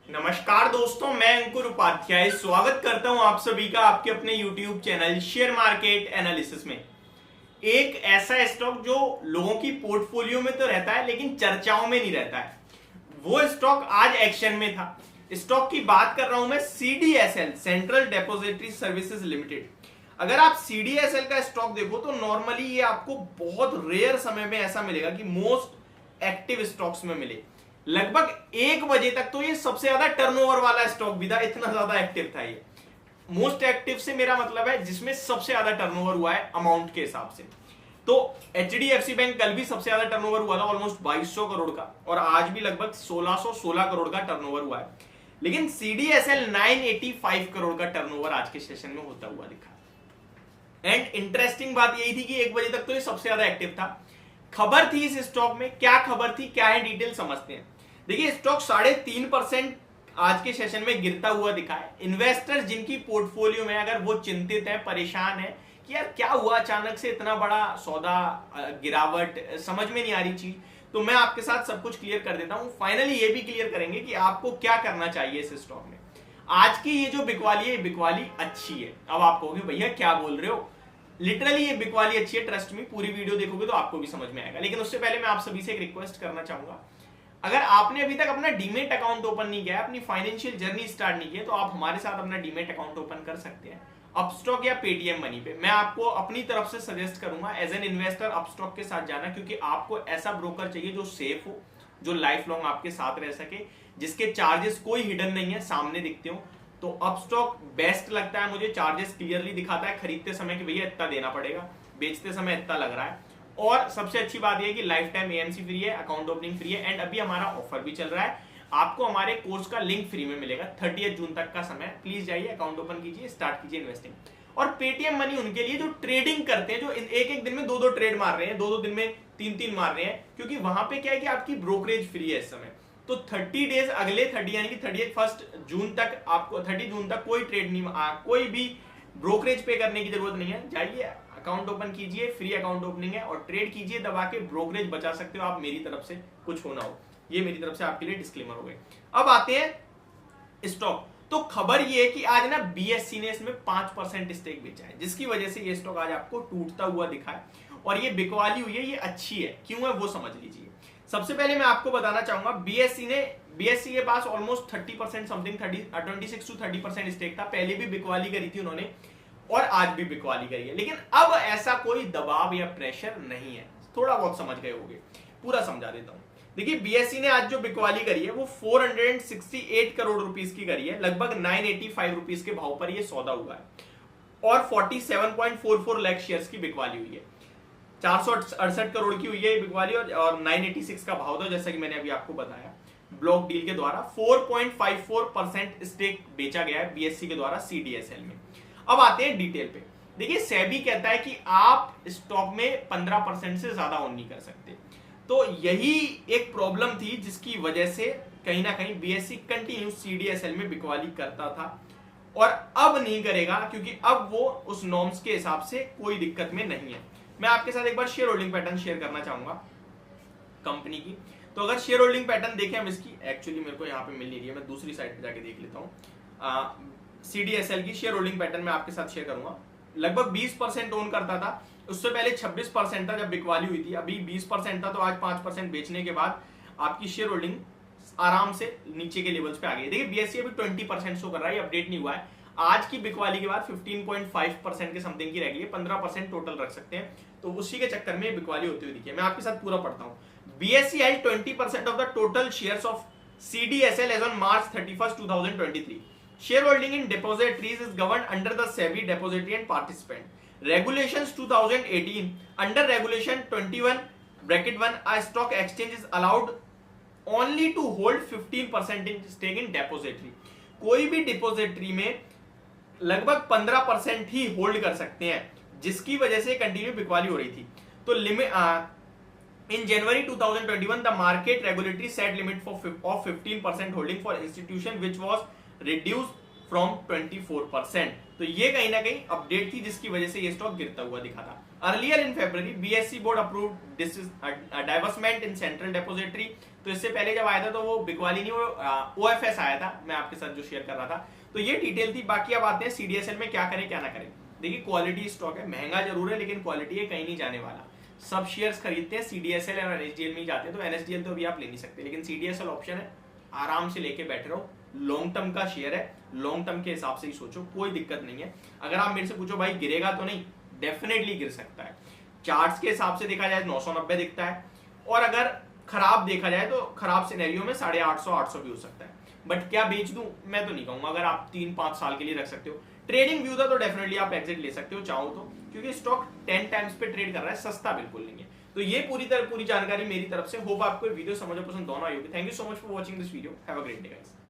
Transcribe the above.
नमस्कार दोस्तों, मैं अंकुर उपाध्याय स्वागत करता हूं आप सभी का आपके अपने YouTube channel share market analysis में। एक ऐसा स्टॉक जो लोगों की पोर्टफोलियो में तो रहता है लेकिन चर्चाओं में नहीं रहता है, वो स्टॉक आज एक्शन में था। स्टॉक की बात कर रहा हूं मैं CDSL, central depository services limited. अगर आप CDSL का स्टॉक देखो तो नॉर्मली ये आपको बहुत रेयर समय में ऐसा मिलेगा कि मोस्ट एक्टिव स्टॉक्स में मिले। लगभग 1 बजे तक तो ये सबसे ज्यादा टर्नओवर वाला स्टॉक भी था, इतना ज्यादा एक्टिव था ये। मोस्ट एक्टिव से मेरा मतलब है जिसमें सबसे ज्यादा टर्नओवर हुआ है अमाउंट के हिसाब से। तो HDFC बैंक कल भी सबसे ज्यादा टर्नओवर हुआ था, ऑलमोस्ट 2200 करोड़ का, और आज भी लगभग 1616 करोड़ का टर्नओवर हुआ है। लेकिन CDSL 985 करोड़ का टर्नओवर आज के सेशन में होता हुआ दिखा। एंड इंटरेस्टिंग बात यही थी कि 1 बजे तक तो ये सबसे ज्यादा एक्टिव था। खबर थी इस स्टॉक में, क्या खबर थी, क्या है, डिटेल समझते हैं। देखिए, स्टॉक 3.5% आज के सेशन में गिरता हुआ दिखा है। इन्वेस्टर्स जिनकी पोर्टफोलियो में अगर वो चिंतित है, परेशान है कि यार क्या हुआ, अचानक से इतना बड़ा सौदा, गिरावट, समझ में नहीं आ रही चीज, तो मैं आपके साथ सब कुछ क्लियर कर देता हूं। फाइनली ये भी क्लियर करेंगे कि आपको क्या करना चाहिए इस स्टॉक में। आज की ये जो बिकवाली है, बिकवाली अच्छी है। अब आप कहोगे भैया क्या बोल रहे हो, लिटरली ये बिकवाली अच्छी है, ट्रस्ट में। पूरी वीडियो देखोगे तो आपको भी समझ में आएगा। लेकिन उससे पहले मैं आप सभी से एक रिक्वेस्ट करना चाहूंगा, अगर आपने अभी तक अपना डीमेट अकाउंट ओपन नहीं किया है, अपनी फाइनेंशियल जर्नी स्टार्ट नहीं की है, तो आप हमारे साथ अपना डीमेट अकाउंट ओपन कर सकते हैं अपस्टॉक या पेटीएम मनी पे। मैं आपको अपनी तरफ से सजेस्ट करूंगा एज एन इन्वेस्टर अपस्टॉक के साथ जाना, क्योंकि आपको ऐसा ब्रोकर चाहिए जो सेफ हो, जो लाइफ लॉन्ग आपके साथ रह सके, जिसके चार्जेस कोई हिडन नहीं है, सामने दिखते हो। तो अपस्टॉक बेस्ट लगता है मुझे। चार्जेस क्लियरली दिखाता है खरीदते समय कि भैया इतना देना पड़ेगा, बेचते समय इतना लग रहा है। और सबसे अच्छी बात यह है कि लाइफ टाइम AMC फ्री है, अकाउंट ओपनिंग फ्री है, एंड अभी हमारा ऑफर भी चल रहा है। आपको हमारे कोर्स का लिंक फ्री में मिलेगा। 30 जून तक का समय, प्लीज जाइए, अकाउंट ओपन कीजिए, स्टार्ट कीजिए इन्वेस्टिंग। और पेटीएम मनी उनके लिए जो ट्रेडिंग करते हैं, जो एक एक दिन में 2-2 ट्रेड मार रहे हैं, 2-2 दिन में 3-3 मार रहे हैं, क्योंकि वहां पे क्या है कि आपकी ब्रोकरेज फ्री है इस समय। तो 30 डेज, अगले 30 यानी कि 31 जून तक आपको, 30 जून तक कोई ट्रेड नहीं, कोई भी ब्रोकरेज पे करने की जरूरत नहीं है। जाइए, अकाउंट ओपन कीजिए, फ्री अकाउंट ओपनिंग है, और ट्रेड कीजिए दबा के, ब्रोकरेज बचा सकते हो आप, मेरी तरफ से कुछ होना हो। ये मेरी तरफ से आपके लिए डिस्क्लेमर हो गए। अब आते हैं स्टॉक। तो खबर ये है कि आज ना BSE ने इसमें 5% स्टेक बेचा है, जिसकी वजह से ये स्टॉक आज आपको टूटता हुआ दिखा है, और ये बिकवाली हुई है। ये अच्छी है, क्यों है वो समझ लीजिए। सबसे पहले मैं आपको बताना चाहूंगा, BSE के पास ऑलमोस्ट 30% समथिंग, 26 to 30% स्टेक था। पहले भी बिकवाली करी थी उन्होंने, और आज भी बिकवाली करी है। लेकिन अब ऐसा कोई दबाव या प्रेशर नहीं है। थोड़ा बहुत समझ गए होंगे, पूरा समझा देता हूं। देखिए, BSE ने आज जो बिकवाली करी है वो 468 करोड़ रुपीस की करी है। लगभग 985 रुपीस के भाव पर ये सौदा हुआ है, और 47.44 लाख शेयर्स की बिकवाली हुई है। 468 करोड़ की हुई है बिकवाली, और 986 का भाव था, जैसा कि मैंने अभी आपको बताया। ब्लॉक डील के द्वारा 4.54% स्टेक बेचा गया है BSE के द्वारा CDSL में। अब आते हैं डिटेल पे। देखिए, सेबी कहता है कि आप स्टॉक में 15% से ज्यादा ओन नहीं कर सकते। तो यही एक प्रॉब्लम थी जिसकी वजह से कहीं ना कहीं BSE कंटिन्यू CDSL में बिकवाली करता था, और अब नहीं करेगा, क्योंकि अब वो उस नॉर्म्स के हिसाब से कोई दिक्कत में नहीं है। मैं आपके साथ एक बार शेयर होल्डिंग पैटर्न शेयर करना चाहूंगा कंपनी की। तो अगर शेयर होल्डिंग पैटर्न देखें हम इसकी, एक्चुअली मेरे को यहाँ पे मिल नहीं रही है, मैं दूसरी साइड पे जाके देख लेता हूँ। CDSL की शेयर होल्डिंग पैटर्न मैं आपके साथ शेयर करूंगा। लगभग 20% ओन करता था, उससे पहले 26% था जब बिकवाली हुई थी, अभी 20% था। तो आज 5% बेचने के बाद आपकी शेयर होल्डिंग आराम से नीचे के लेवल्स पे आ गई। देखिए, BSE अभी 20% शो कर रहा है, अपडेट नहीं हुआ है। आज की बिकवाली के बाद 15.5% के समथिंग की रह गई है, 15% टोटल रख सकते हैं। तो उसी के चक्कर में बिकवाली होती हुई दिखी है। मैं आपके साथ पूरा पढ़ता हूँ। BSE held 20% of the total shares of CDSL as on March 31st, 2023. Shareholding in depositories is governed under the SEBI Depository and Participant Regulations 2018. Under Regulation 21(1), a stock exchange is allowed only to hold 15% in stake in depository. कोई भी depository में लगभग 15% ही hold कर सकते हैं, जिसकी वजह से कंटिन्यू बिकवाली हो रही थी। तो limit in January 2021, the market regulatory set limit of 15% holding for institution, which was reduced from 24%. तो ये कहीं ना कहीं अपडेट थी, जिसकी वजह से ये स्टॉक गिरता हुआ दिखा था। Earlier in February BSE board approved divestment in central depository. तो इससे पहले जब आया था तो वो बिकवाली नहीं, वो ओएफएस आया था, मैं आपके साथ जो शेयर कर रहा था। तो ये डिटेल थी। बाकी अब आते हैं सीडीएसएल में क्या करें क्या ना करें। देखिए क्वालिटी स्टॉक है, महंगा जरूर है लेकिन क्वालिटी है, कहीं नहीं जाने वाला। सब शेयर्स खरीदते हैं सीडीएसएल और एनएसडीएल में ही जाते हैं, तो एनएसडीएल तो अभी आप ले नहीं सकते, लेकिन सीडीएसएल ऑप्शन है, आराम से लेके बैठे रहो। लॉन्ग टर्म का शेयर है, लॉन्ग टर्म के हिसाब से ही सोचो, कोई दिक्कत नहीं है। अगर आप मेरे से पूछो भाई गिरेगा तो नहीं, डेफिनेटली गिर सकता है। चार्ट्स के हिसाब से देखा जाए 990 दिखता है, और अगर खराब देखा जाए तो खराब सिनेरियो में 850 800 भी हो सकता है। बट क्या बेच दूं, मैं तो नहीं कहूंगा। अगर आप 3-5 साल के लिए रख सकते हो, ट्रेडिंग व्यू था तो डेफिनेटली आप एग्जिट ले सकते हो चाहो तो, क्योंकि स्टॉक 10 टाइम्स पे ट्रेड कर रहा है, सस्ता बिल्कुल नहीं है। तो ये पूरी जानकारी मेरी तरफ से। होप आपको वीडियो समझ पसंद दोनों आई होगी। Thank you so much for watching this video. Have a great day guys.